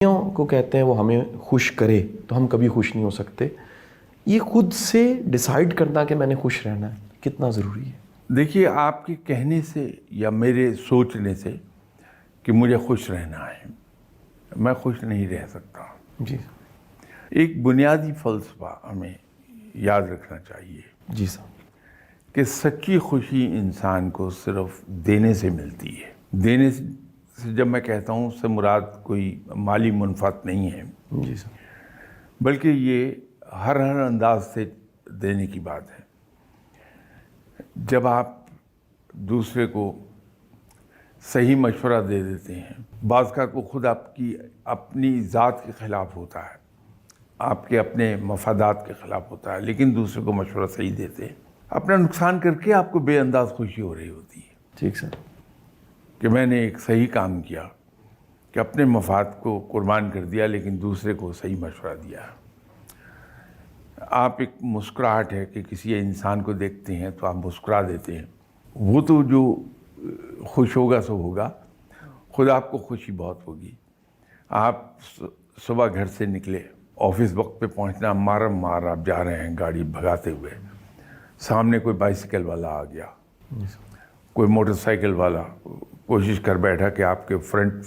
کو کہتے ہیں وہ ہمیں خوش کرے تو ہم کبھی خوش نہیں ہو سکتے. یہ خود سے ڈیسائیڈ کرنا کہ میں نے خوش رہنا ہے کتنا ضروری ہے؟ دیکھیے، آپ کے کہنے سے یا میرے سوچنے سے کہ مجھے خوش رہنا ہے، میں خوش نہیں رہ سکتا. جی ایک بنیادی فلسفہ ہمیں یاد رکھنا چاہیے جی صاحب کہ سچی خوشی انسان کو صرف دینے سے ملتی ہے. دینے سے جب میں کہتا ہوں اس سے مراد کوئی مالی منفعت نہیں ہے، جی صاحب، بلکہ یہ ہر انداز سے دینے کی بات ہے. جب آپ دوسرے کو صحیح مشورہ دے دیتے ہیں، بعض کا وہ خود آپ کی اپنی ذات کے خلاف ہوتا ہے، آپ کے اپنے مفادات کے خلاف ہوتا ہے، لیکن دوسرے کو مشورہ صحیح دیتے ہیں، اپنا نقصان کر کے آپ کو بے انداز خوشی ہو رہی ہوتی ہے ٹھیک سر، کہ میں نے ایک صحیح کام کیا، کہ اپنے مفاد کو قربان کر دیا لیکن دوسرے کو صحیح مشورہ دیا. آپ ایک مسکراہٹ ہے کہ کسی انسان کو دیکھتے ہیں تو آپ مسکرا دیتے ہیں، وہ تو جو خوش ہوگا سو ہوگا، خود آپ کو خوشی بہت ہوگی. آپ صبح گھر سے نکلے، آفس وقت پہ پہنچنا، مار آپ جا رہے ہیں گاڑی بھگاتے ہوئے، سامنے کوئی بائسیکل والا آ گیا، کوئی موٹر سائیکل والا کوشش کر بیٹھا کہ آپ کے فرنٹ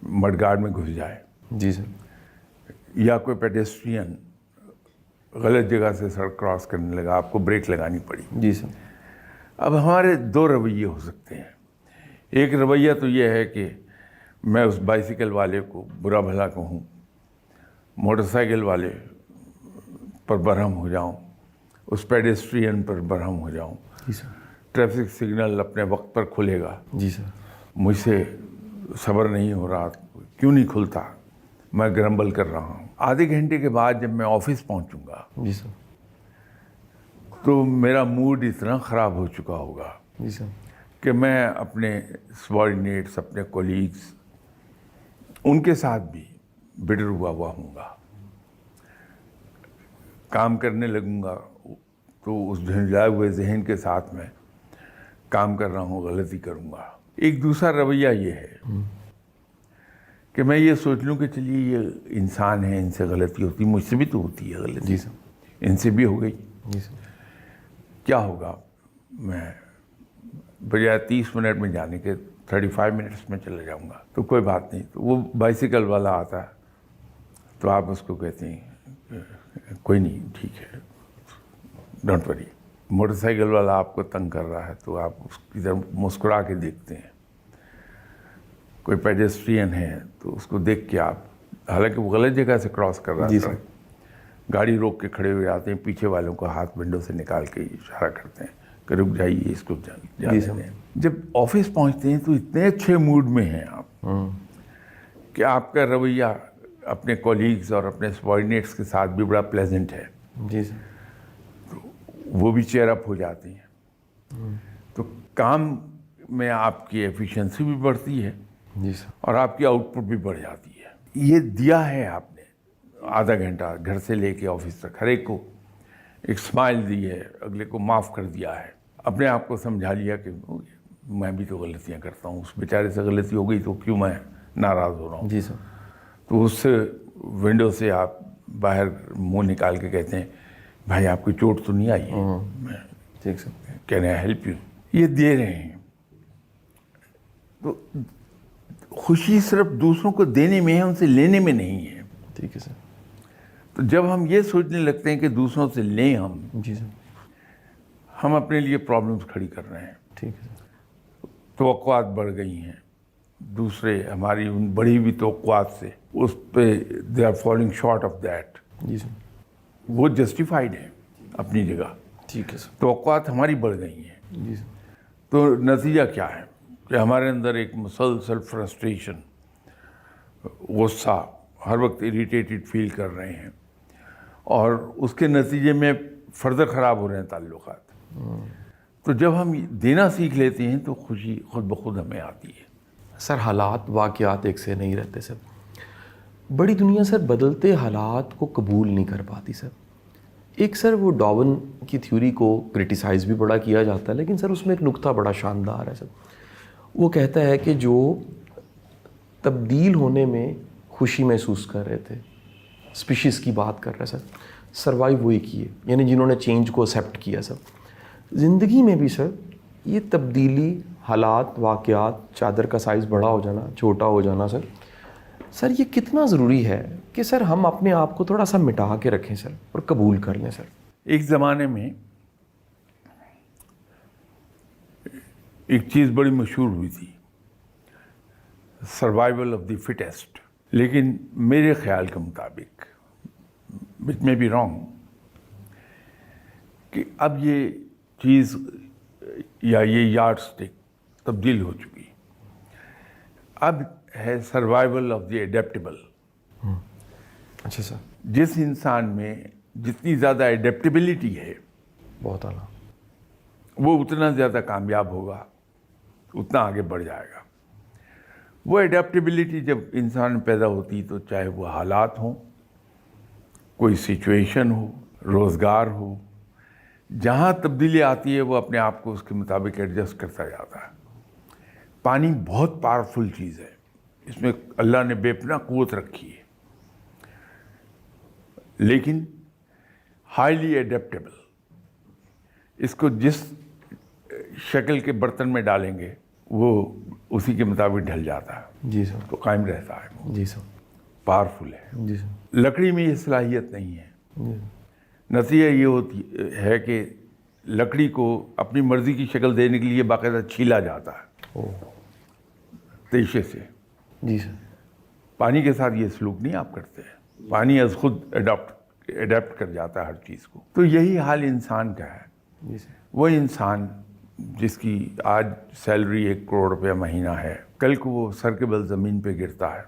مڈ گارڈ میں گھس جائے، جی سر، یا کوئی پیڈیسٹرین غلط جگہ سے سڑک کراس کرنے لگا، آپ کو بریک لگانی پڑی. جی سر، اب ہمارے دو رویے ہو سکتے ہیں. ایک رویہ تو یہ ہے کہ میں اس بائسیکل والے کو برا بھلا کہوں، موٹر سائیکل والے پر برہم ہو جاؤں، اس پیڈیسٹرین پر برہم ہو جاؤں. جی سر، ٹریفک سگنل اپنے وقت پر کھلے گا، جی سر، مجھ سے صبر نہیں ہو رہا، کیوں نہیں کھلتا، میں گرمبل کر رہا ہوں. آدھے گھنٹے کے بعد جب میں آفس پہنچوں گا جی سر، تو میرا موڈ اتنا خراب ہو چکا ہوگا جی سر، کہ میں اپنے سبارڈینیٹس، اپنے کولیگز، ان کے ساتھ بھی بٹر ہوا ہوں گا. کام کرنے لگوں گا تو اس جھنجھلائے ہوئے ذہن کے ساتھ میں کام کر رہا ہوں، غلطی کروں گا. ایک دوسرا رویہ یہ ہے کہ میں یہ سوچ لوں کہ چلیے یہ انسان ہے، ان سے غلطی ہوتی، مجھ سے بھی تو ہوتی ہے غلطی، جی سر، ان سے بھی ہو گئی، جی سر، کیا ہوگا، میں بجائے 30 منٹ میں جانے کے 35 منٹس میں چلا جاؤں گا، تو کوئی بات نہیں. تو وہ بائسیکل والا آتا ہے تو آپ اس کو کہتے ہیں کوئی نہیں، ٹھیک ہے، ڈونٹ وری. موٹر سائیکل والا آپ کو تنگ کر رہا ہے تو آپ اس کی طرف مسکرا کے دیکھتے ہیں. کوئی پیڈیسٹرین ہے تو اس کو دیکھ کے آپ، حالانکہ وہ غلط جگہ سے کراس کر رہا جی تھا، گاڑی روک کے کھڑے ہوئے آتے ہیں، پیچھے والوں کو ہاتھ ونڈو سے نکال کے اشارہ کرتے ہیں کہ رک جائیے، اس کو جانے دیں. جب آفس پہنچتے ہیں تو اتنے اچھے موڈ میں ہیں آپ کہ آپ کا رویہ اپنے کولیگز اور اپنے سبارڈینیٹس کے ساتھ بھی بڑا پلیزنٹ ہے، جی سر، وہ بھی چیئر اپ ہو جاتے ہیں. تو کام میں آپ کی ایفیشنسی بھی بڑھتی ہے جی سر، اور آپ کی آؤٹ پٹ بھی بڑھ جاتی ہے. یہ دیا ہے آپ نے آدھا گھنٹہ گھر سے لے کے آفس تک، ہر ایک کو ایک سمائل دی ہے، اگلے کو معاف کر دیا ہے، اپنے آپ کو سمجھا لیا کہ میں بھی تو غلطیاں کرتا ہوں، اس بیچارے سے غلطی ہو گئی تو کیوں میں ناراض ہو رہا ہوں. جی سر، تو اس ونڈو سے آپ باہر منہ نکال کے کہتے ہیں بھائی آپ کی چوٹ تو نہیں آئی ہے، ٹھیک سر، کہنے ہیلپ یو، یہ دے رہے ہیں. تو خوشی صرف دوسروں کو دینے میں ہے، ان سے لینے میں نہیں ہے. ٹھیک ہے سر، تو جب ہم یہ سوچنے لگتے ہیں کہ دوسروں سے لیں جی سر، ہم اپنے لیے پرابلمس کھڑی کر رہے ہیں. ٹھیک ہے سر، توقعات بڑھ گئی ہیں، دوسرے ہماری ان بڑھی ہوئی توقعات سے اس پہ they are falling short of that. جی سر، وہ جسٹیفائڈ ہیں اپنی جگہ، ٹھیک ہے سر، توقعات ہماری بڑھ گئی ہیں. جی سر، تو نتیجہ کیا ہے کہ ہمارے اندر ایک مسلسل فرسٹریشن، غصہ، ہر وقت اریٹیٹڈ فیل کر رہے ہیں، اور اس کے نتیجے میں فردر خراب ہو رہے ہیں تعلقات. تو جب ہم دینا سیکھ لیتے ہیں تو خوشی خود بخود ہمیں آتی ہے. سر حالات واقعات ایک سے نہیں رہتے سر. بڑی دنیا سر بدلتے حالات کو قبول نہیں کر پاتی سر. ایک سر وہ ڈارون کی تھیوری کو کرٹیسائز بھی بڑا کیا جاتا ہے، لیکن سر اس میں ایک نقطہ بڑا شاندار ہے سر. وہ کہتا ہے کہ جو تبدیل ہونے میں خوشی محسوس کر رہے تھے, اسپیشیز کی بات کر رہے سر, سروائیو وہی کیے, یعنی جنہوں نے چینج کو ایکسیپٹ کیا سر. زندگی میں بھی سر یہ تبدیلی, حالات, واقعات, چادر کا سائز بڑا ہو جانا, چھوٹا ہو جانا سر یہ کتنا ضروری ہے کہ سر ہم اپنے آپ کو تھوڑا سا مٹا کے رکھیں سر اور قبول کر لیں سر. ایک زمانے میں ایک چیز بڑی مشہور ہوئی تھی, سروائیول آف دی فٹیسٹ. لیکن میرے خیال کے مطابق, وچ میں بی رانگ, کہ اب یہ چیز یا یہ یارڈ اسٹک تبدیل ہو چکی. اب ہے سروائیول آف دی ایڈیپٹیبل. اچھا سر. جس انسان میں جتنی زیادہ ایڈیپٹیبلٹی ہے, بہت اعلیٰ, وہ اتنا زیادہ کامیاب ہوگا, اتنا آگے بڑھ جائے گا. وہ ایڈیپٹیبلٹی جب انسان میں پیدا ہوتی تو چاہے وہ حالات ہوں, کوئی سچویشن ہو, روزگار ہو, جہاں تبدیلی آتی ہے وہ اپنے آپ کو اس کے مطابق ایڈجسٹ کرتا جاتا ہے. پانی بہت پاورفل چیز ہے, اس میں اللہ نے بے پناہ قوت رکھی ہے, لیکن ہائیلی ایڈیپٹیبل. اس کو جس شکل کے برتن میں ڈالیں گے وہ اسی کے مطابق ڈھل جاتا ہے. جی سر. تو قائم رہتا ہے, وہ جی سر. پاورفل ہے. جی سر. لکڑی میں یہ صلاحیت نہیں ہے. جی. نتیجہ یہ ہوتی ہے کہ لکڑی کو اپنی مرضی کی شکل دینے کے لیے باقاعدہ چھیلا جاتا ہے تیشے سے. جی سر. پانی کے ساتھ یہ سلوک نہیں آپ کرتے ہیں. پانی از خود اڈیپٹ کر جاتا ہے ہر چیز کو. تو یہی حال انسان کا ہے. جی سر. وہ انسان جس کی آج سیلری 1 کروڑ روپیہ مہینہ ہے, کل کو وہ سر کے بل زمین پہ گرتا ہے,